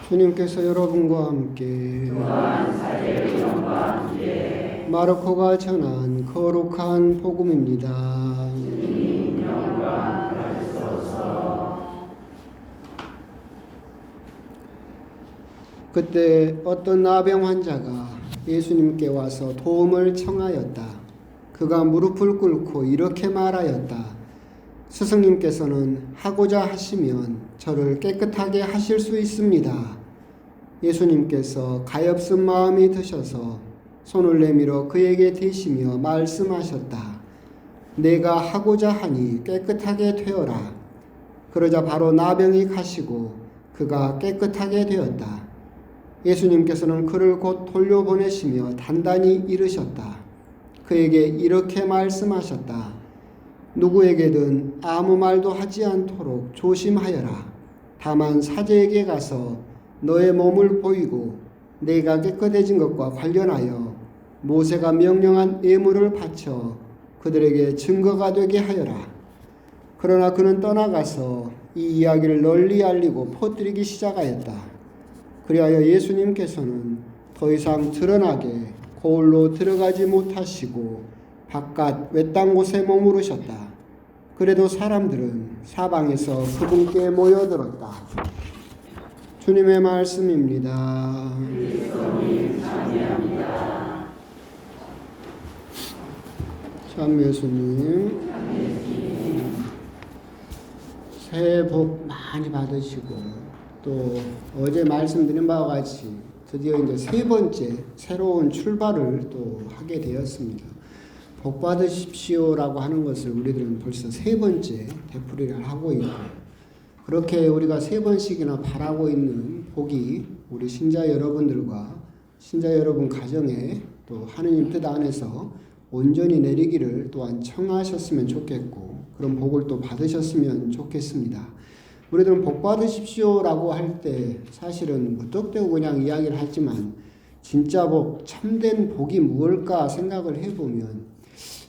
주님께서 여러분과 함께 마르코가 전한 거룩한 복음입니다. 그때 어떤 나병 환자가 예수님께 와서 도움을 청하였다. 그가 무릎을 꿇고 이렇게 말하였다. 스승님께서는 하고자 하시면 저를 깨끗하게 하실 수 있습니다. 예수님께서 가엾은 마음이 드셔서 손을 내밀어 그에게 대시며 말씀하셨다. 내가 하고자 하니 깨끗하게 되어라. 그러자 바로 나병이 가시고 그가 깨끗하게 되었다. 예수님께서는 그를 곧 돌려보내시며 단단히 이르셨다. 그에게 이렇게 말씀하셨다. 누구에게든 아무 말도 하지 않도록 조심하여라. 다만 사제에게 가서 너의 몸을 보이고 내가 깨끗해진 것과 관련하여 모세가 명령한 예물을 바쳐 그들에게 증거가 되게 하여라. 그러나 그는 떠나가서 이 이야기를 널리 알리고 퍼뜨리기 시작하였다. 그리하여 예수님께서는 더 이상 드러나게 거울로 들어가지 못하시고 바깥 외딴 곳에 머무르셨다. 그래도 사람들은 사방에서 그분께 모여들었다. 주님의 말씀입니다. 참 예수님, 새해 복 많이 받으시고 또 어제 말씀드린 바와 같이 드디어 이제 세 번째 새로운 출발을 또 하게 되었습니다. 복 받으십시오라고 하는 것을 우리들은 벌써 세 번째 되풀이를 하고 있고, 그렇게 우리가 세 번씩이나 바라고 있는 복이 우리 신자 여러분들과 신자 여러분 가정에 또 하느님 뜻 안에서 온전히 내리기를 또한 청하셨으면 좋겠고, 그런 복을 또 받으셨으면 좋겠습니다. 우리들은 복 받으십시오라고 할 때 사실은 무턱대고 그냥 이야기를 하지만 진짜 복, 참된 복이 무엇일까 생각을 해보면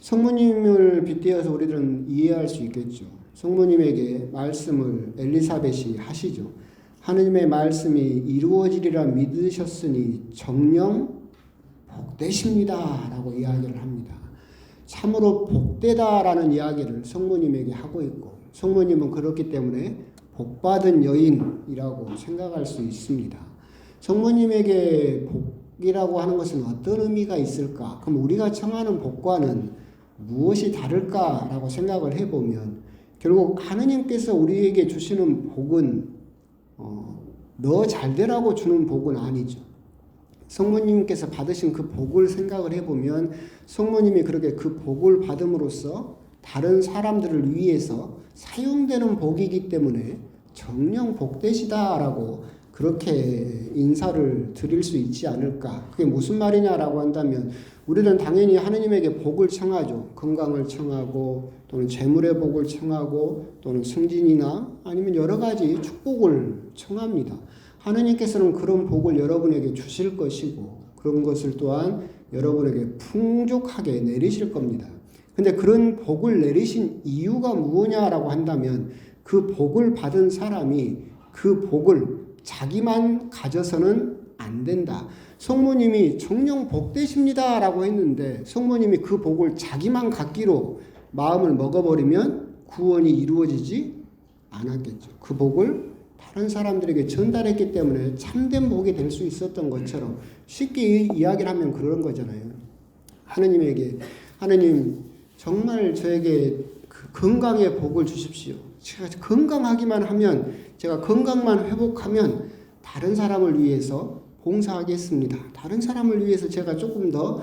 성모님을 빗대어서 우리들은 이해할 수 있겠죠. 성모님에게 말씀을 엘리사벳이 하시죠. 하느님의 말씀이 이루어지리라 믿으셨으니 정녕 복되십니다 라고 이야기를 합니다. 참으로 복되다라는 이야기를 성모님에게 하고 있고, 성모님은 그렇기 때문에 복받은 여인이라고 생각할 수 있습니다. 성모님에게 복이라고 하는 것은 어떤 의미가 있을까? 그럼 우리가 청하는 복과는 무엇이 다를까라고 생각을 해보면 결국 하느님께서 우리에게 주시는 복은 너 잘되라고 주는 복은 아니죠. 성모님께서 받으신 그 복을 생각을 해보면 성모님이 그렇게 그 복을 받음으로써 다른 사람들을 위해서 사용되는 복이기 때문에 정녕 복되시다라고 그렇게 인사를 드릴 수 있지 않을까. 그게 무슨 말이냐라고 한다면 우리는 당연히 하느님에게 복을 청하죠. 건강을 청하고 또는 재물의 복을 청하고 또는 승진이나 아니면 여러 가지 축복을 청합니다. 하느님께서는 그런 복을 여러분에게 주실 것이고 그런 것을 또한 여러분에게 풍족하게 내리실 겁니다. 근데 그런 복을 내리신 이유가 무엇냐라고 한다면 그 복을 받은 사람이 그 복을 자기만 가져서는 안 된다. 성모님이 정녕 복되십니다 라고 했는데 성모님이 그 복을 자기만 갖기로 마음을 먹어버리면 구원이 이루어지지 않았겠죠. 그 복을 다른 사람들에게 전달했기 때문에 참된 복이 될 수 있었던 것처럼 쉽게 이야기를 하면 그런 거잖아요. 하느님에게 하느님 정말 저에게 그 건강의 복을 주십시오. 제가 건강하기만 하면 제가 건강만 회복하면 다른 사람을 위해서 봉사하겠습니다. 다른 사람을 위해서 제가 조금 더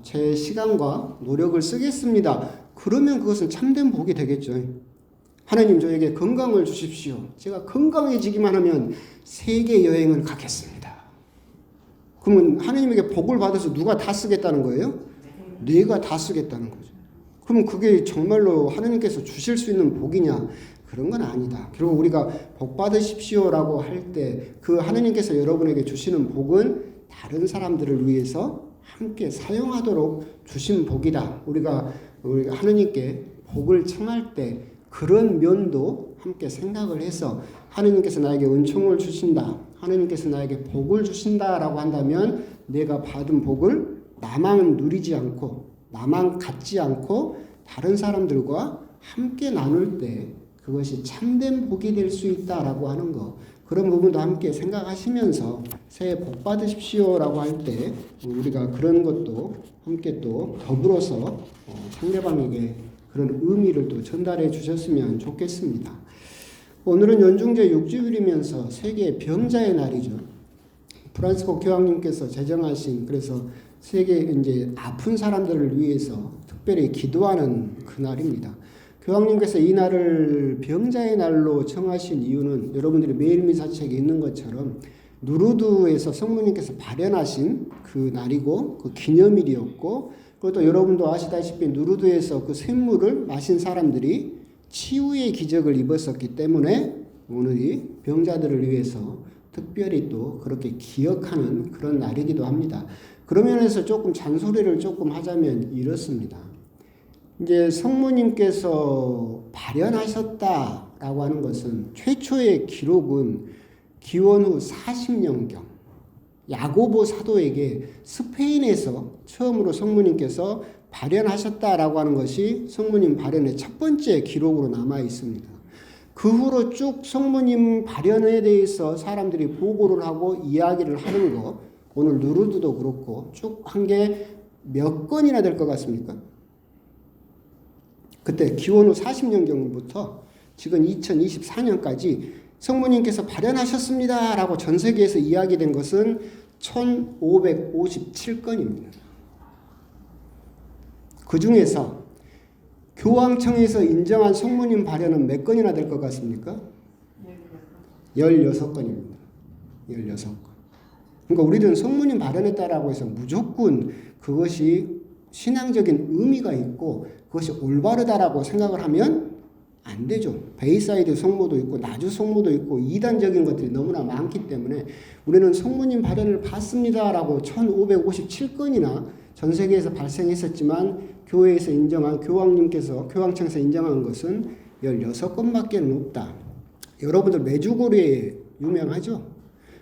제 시간과 노력을 쓰겠습니다. 그러면 그것은 참된 복이 되겠죠. 하나님 저에게 건강을 주십시오. 제가 건강해지기만 하면 세계 여행을 가겠습니다. 그러면 하나님에게 복을 받아서 누가 다 쓰겠다는 거예요? 내가 다 쓰겠다는 거죠. 그러면 그게 정말로 하나님께서 주실 수 있는 복이냐? 그런 건 아니다. 결국 우리가 복 받으십시오라고 할 때 그 하나님께서 여러분에게 주시는 복은 다른 사람들을 위해서 함께 사용하도록 주신 복이다. 우리가 하나님께 복을 청할 때 그런 면도 함께 생각을 해서 하느님께서 나에게 은총을 주신다, 하느님께서 나에게 복을 주신다라고 한다면 내가 받은 복을 나만 누리지 않고 나만 갖지 않고 다른 사람들과 함께 나눌 때 그것이 참된 복이 될 수 있다라고 하는 거, 그런 부분도 함께 생각하시면서 새해 복 받으십시오라고 할 때 우리가 그런 것도 함께 또 더불어서 상대방에게 그런 의미를 또 전달해 주셨으면 좋겠습니다. 오늘은 연중제 6주일이면서 세계 병자의 날이죠. 프란시스코 교황님께서 제정하신, 그래서 세계 이제 아픈 사람들을 위해서 특별히 기도하는 그날입니다. 교황님께서 이 날을 병자의 날로 정하신 이유는 여러분들이 매일 미사책에 있는 것처럼 누르드에서 성모님께서 발현하신 그 날이고 그 기념일이었고, 그리고 또 여러분도 아시다시피 누르드에서 그 샘물을 마신 사람들이 치유의 기적을 입었었기 때문에 오늘이 병자들을 위해서 특별히 또 그렇게 기억하는 그런 날이기도 합니다. 그런 면에서 조금 잔소리를 조금 하자면 이렇습니다. 이제 성모님께서 발현하셨다라고 하는 것은 최초의 기록은 기원 후 40년경 야고보 사도에게 스페인에서 처음으로 성모님께서 발현하셨다라고 하는 것이 성모님 발현의 첫 번째 기록으로 남아 있습니다. 그 후로 쭉 성모님 발현에 대해서 사람들이 보고를 하고 이야기를 하는 거, 오늘 누르드도 그렇고 쭉 한 게 몇 건이나 될 것 같습니까? 그때 기원 후 40년경부터 지금 2024년까지 성모님께서 발현하셨습니다 라고 전 세계에서 이야기된 것은 1557건입니다. 그 중에서 교황청에서 인정한 성모님 발현은 몇 건이나 될 것 같습니까? 16건입니다. 16건. 그러니까 우리들은 성모님 발현했다라고 해서 무조건 그것이 신앙적인 의미가 있고 그것이 올바르다라고 생각을 하면 안 되죠. 베이사이드 성모도 있고 나주 성모도 있고 이단적인 것들이 너무나 많기 때문에 우리는 성모님 발현을 봤습니다라고 1557건이나 전 세계에서 발생했었지만 교회에서 인정한 교황님께서 교황청에서 인정한 것은 16건밖에 없다. 여러분들 메주고리에 유명하죠?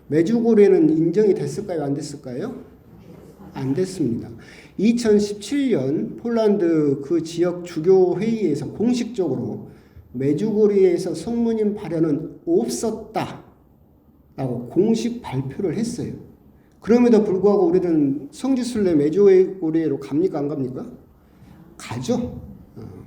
메주고리에는 인정이 됐을까요? 안 됐을까요? 안 됐습니다. 2017년 폴란드 그 지역 주교회의에서 공식적으로 메주고리에서 성모님 발현은 없었다 라고 공식 발표를 했어요. 그럼에도 불구하고 우리는 성지순례 메주고리로 갑니까? 안 갑니까? 가죠.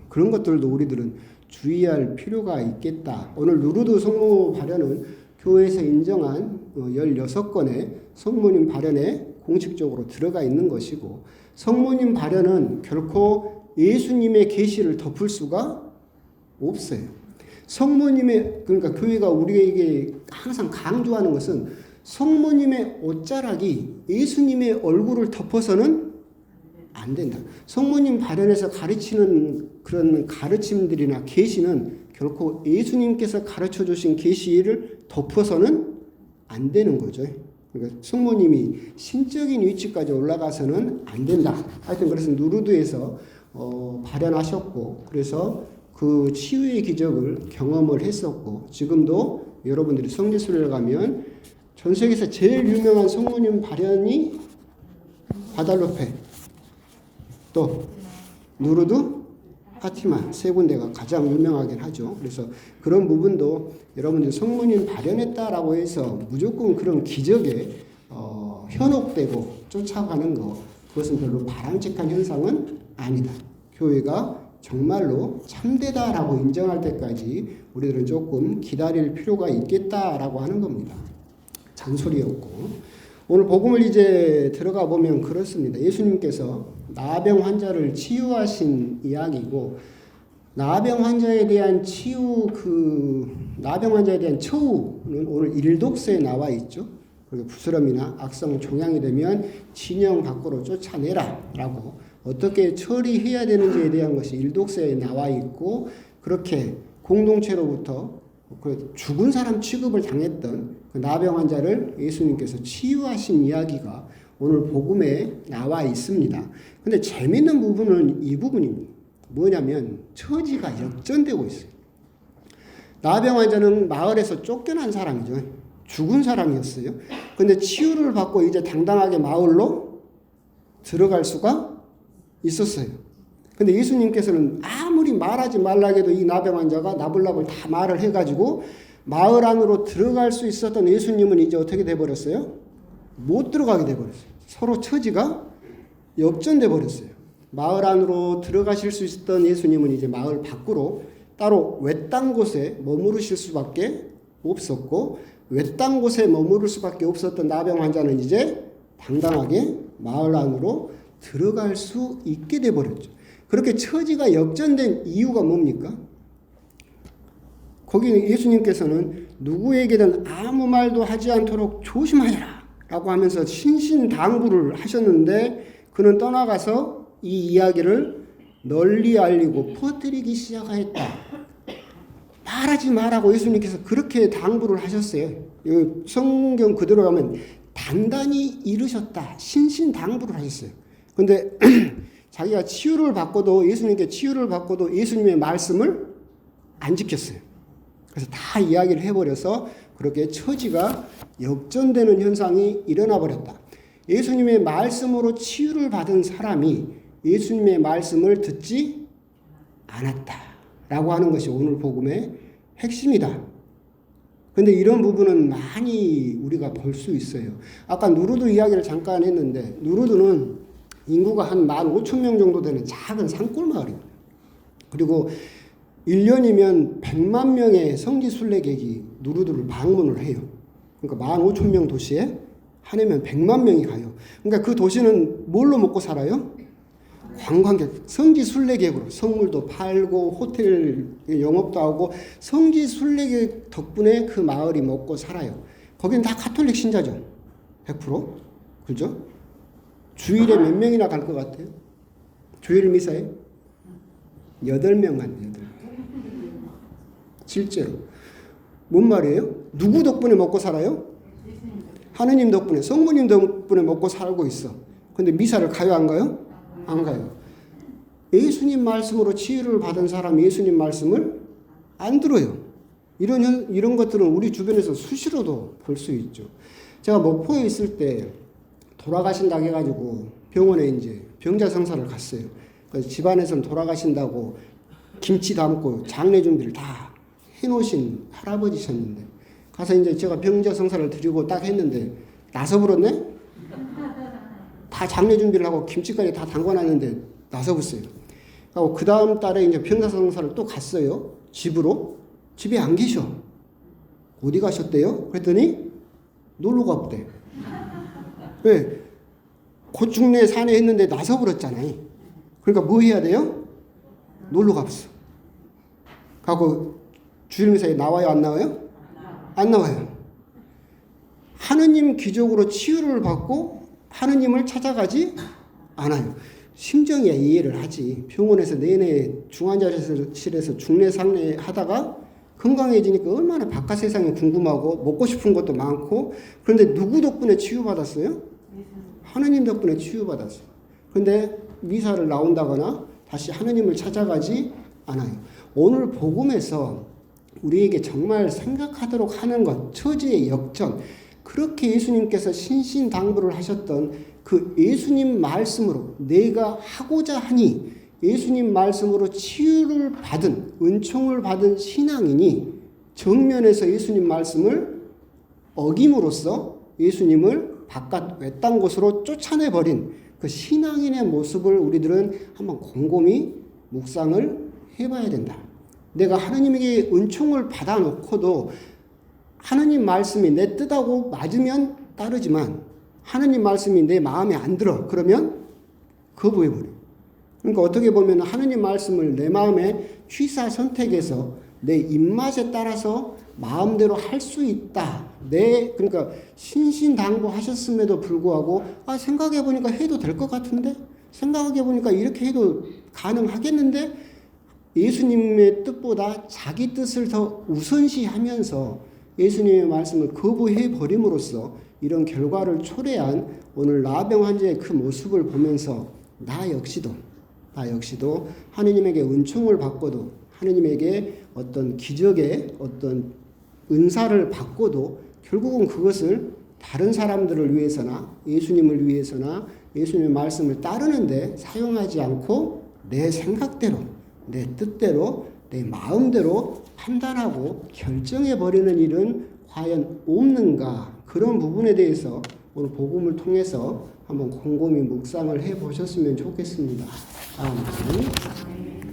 그런 것들도 우리들은 주의할 필요가 있겠다. 오늘 누르드 성모 발현은 교회에서 인정한 16건의 성모님 발현에 공식적으로 들어가 있는 것이고, 성모님 발현은 결코 예수님의 계시를 덮을 수가 없어요. 성모님의, 그러니까 교회가 우리에게 항상 강조하는 것은 성모님의 옷자락이 예수님의 얼굴을 덮어서는 안 된다. 성모님 발현에서 가르치는 그런 가르침들이나 계시는 결코 예수님께서 가르쳐 주신 계시를 덮어서는 안 되는 거죠. 그러니까 성모님이 신적인 위치까지 올라가서는 안 된다. 하여튼 그래서 누르드에서 발현하셨고, 그래서 그 치유의 기적을 경험을 했었고, 지금도 여러분들이 성지순례를 가면 전 세계에서 제일 유명한 성모님 발현이 과달루페, 또 누르드, 파티마 세 군데가 가장 유명하긴 하죠. 그래서 그런 부분도 여러분들이 성모님 발현했다라고 해서 무조건 그런 기적에 현혹되고 쫓아가는 거, 그것은 별로 바람직한 현상은 아니다. 교회가 정말로 참되다라고 인정할 때까지 우리들은 조금 기다릴 필요가 있겠다라고 하는 겁니다. 잔소리였고, 오늘 복음을 이제 들어가 보면 그렇습니다. 예수님께서 나병 환자를 치유하신 이야기고, 나병 환자에 대한 치유, 나병 환자에 대한 처우는 오늘 일독서에 나와 있죠. 그리고 부스럼이나 악성 종양이 되면 진영 밖으로 쫓아내라 라고 어떻게 처리해야 되는지에 대한 것이 일독서에 나와 있고, 그렇게 공동체로부터 그 죽은 사람 취급을 당했던 그 나병 환자를 예수님께서 치유하신 이야기가 오늘 복음에 나와 있습니다. 근데 재밌는 부분은 이 부분입니다. 뭐냐면 처지가 역전되고 있어요. 나병 환자는 마을에서 쫓겨난 사람이죠. 죽은 사람이었어요. 근데 치유를 받고 이제 당당하게 마을로 들어갈 수가 있었어요. 근데 예수님께서는 아무리 말하지 말라 해도 이 나병 환자가 나불나불 다 말을 해가지고 마을 안으로 들어갈 수 있었던 예수님은 이제 어떻게 돼버렸어요? 못 들어가게 돼버렸어요. 서로 처지가 역전돼 버렸어요. 마을 안으로 들어가실 수 있었던 예수님은 이제 마을 밖으로 따로 외딴 곳에 머무르실 수밖에 없었고, 외딴 곳에 머무를 수밖에 없었던 나병 환자는 이제 당당하게 마을 안으로 들어갈 수 있게 돼 버렸죠. 그렇게 처지가 역전된 이유가 뭡니까? 거기 예수님께서는 누구에게든 아무 말도 하지 않도록 조심하여라 라고 하면서 신신당부를 하셨는데, 그는 떠나가서 이 이야기를 널리 알리고 퍼뜨리기 시작하였다. 말하지 말라고 예수님께서 그렇게 당부를 하셨어요. 성경 그대로 가면 단단히 이르셨다. 신신당부를 하셨어요. 근데 자기가 치유를 받고도, 예수님께 치유를 받고도 예수님의 말씀을 안 지켰어요. 그래서 다 이야기를 해버려서 그렇게 처지가 역전되는 현상이 일어나 버렸다. 예수님의 말씀으로 치유를 받은 사람이 예수님의 말씀을 듣지 않았다라고 하는 것이 오늘 복음의 핵심이다. 근데 이런 부분은 많이 우리가 볼 수 있어요. 아까 누르드 이야기를 잠깐 했는데, 누르드는 인구가 한 15,000명 정도 되는 작은 산골 마을입니다. 그리고 1년이면 100만 명의 성지 순례객이 누르드를 방문을 해요. 그러니까 15,000명 도시에 한 해면 100만 명이 가요. 그러니까 그 도시는 뭘로 먹고 살아요? 관광객, 성지 순례객으로 선물도 팔고 호텔 영업도 하고 성지 순례객 덕분에 그 마을이 먹고 살아요. 거기는 다 가톨릭 신자죠. 100%. 그죠? 주일에 몇 명이나 갈 것 같아요? 주일 미사에? 8명 간대요. 실제로. 뭔 말이에요? 누구 덕분에 먹고 살아요? 하느님 덕분에, 성부님 덕분에 먹고 살고 있어. 근데 미사를 가요, 안 가요? 안 가요. 예수님 말씀으로 치유를 받은 사람 예수님 말씀을 안 들어요. 이런 것들은 우리 주변에서 수시로도 볼 수 있죠. 제가 목포에 있을 때 돌아가신다고 해가지고 병원에 이제 병자 성사를 갔어요. 그래서 집안에서는 돌아가신다고 김치 담고 장례 준비를 다 해놓으신 할아버지셨는데, 가서 이제 제가 병자 성사를 드리고 딱 했는데 나서 불었네? 다 장례 준비를 하고 김치까지 다 담궈놨는데 나서 불었어요. 하고 그 다음 달에 이제 병자 성사를 또 갔어요. 집으로. 집에 안 계셔. 어디 가셨대요? 그랬더니 놀러 가보대. 왜? 고충내 산에 했는데 나서 불었잖아요. 그러니까 뭐 해야 돼요? 놀러 가봤어. 하고 주일미사에 나와요, 안 나와요? 안 나와요. 하느님 기적으로 치유를 받고 하느님을 찾아가지 않아요. 심정이야 이해를 하지. 병원에서 내내 중환자실에서 중내 상내 하다가 건강해지니까 얼마나 바깥 세상이 궁금하고 먹고 싶은 것도 많고, 그런데 누구 덕분에 치유받았어요? 하느님 덕분에 치유받았어요. 그런데 미사를 나온다거나 다시 하느님을 찾아가지 않아요. 오늘 복음에서 우리에게 정말 생각하도록 하는 것, 처지의 역전, 그렇게 예수님께서 신신당부를 하셨던 그 예수님 말씀으로 내가 하고자 하니 예수님 말씀으로 치유를 받은, 은총을 받은 신앙인이 정면에서 예수님 말씀을 어김으로써 예수님을 바깥 외딴 곳으로 쫓아내버린 그 신앙인의 모습을 우리들은 한번 곰곰이 묵상을 해봐야 된다. 내가 하느님에게 은총을 받아놓고도 하느님 말씀이 내 뜻하고 맞으면 따르지만 하느님 말씀이 내 마음에 안 들어. 그러면 거부해버려. 그러니까 어떻게 보면 하느님 말씀을 내 마음에 취사 선택해서 내 입맛에 따라서 마음대로 할 수 있다. 그러니까 신신당부하셨음에도 불구하고 생각해보니까 해도 될 것 같은데? 생각해보니까 이렇게 해도 가능하겠는데? 예수님의 뜻보다 자기 뜻을 더 우선시하면서 예수님의 말씀을 거부해버림으로써 이런 결과를 초래한 오늘 나병 환자의 그 모습을 보면서 나 역시도 하느님에게 은총을 받고도 하느님에게 어떤 기적의 어떤 은사를 받고도 결국은 그것을 다른 사람들을 위해서나 예수님을 위해서나 예수님의 말씀을 따르는데 사용하지 않고 내 생각대로, 내 뜻대로, 내 마음대로 판단하고 결정해버리는 일은 과연 없는가? 그런 부분에 대해서 오늘 복음을 통해서 한번 곰곰이 묵상을 해보셨으면 좋겠습니다. 아멘.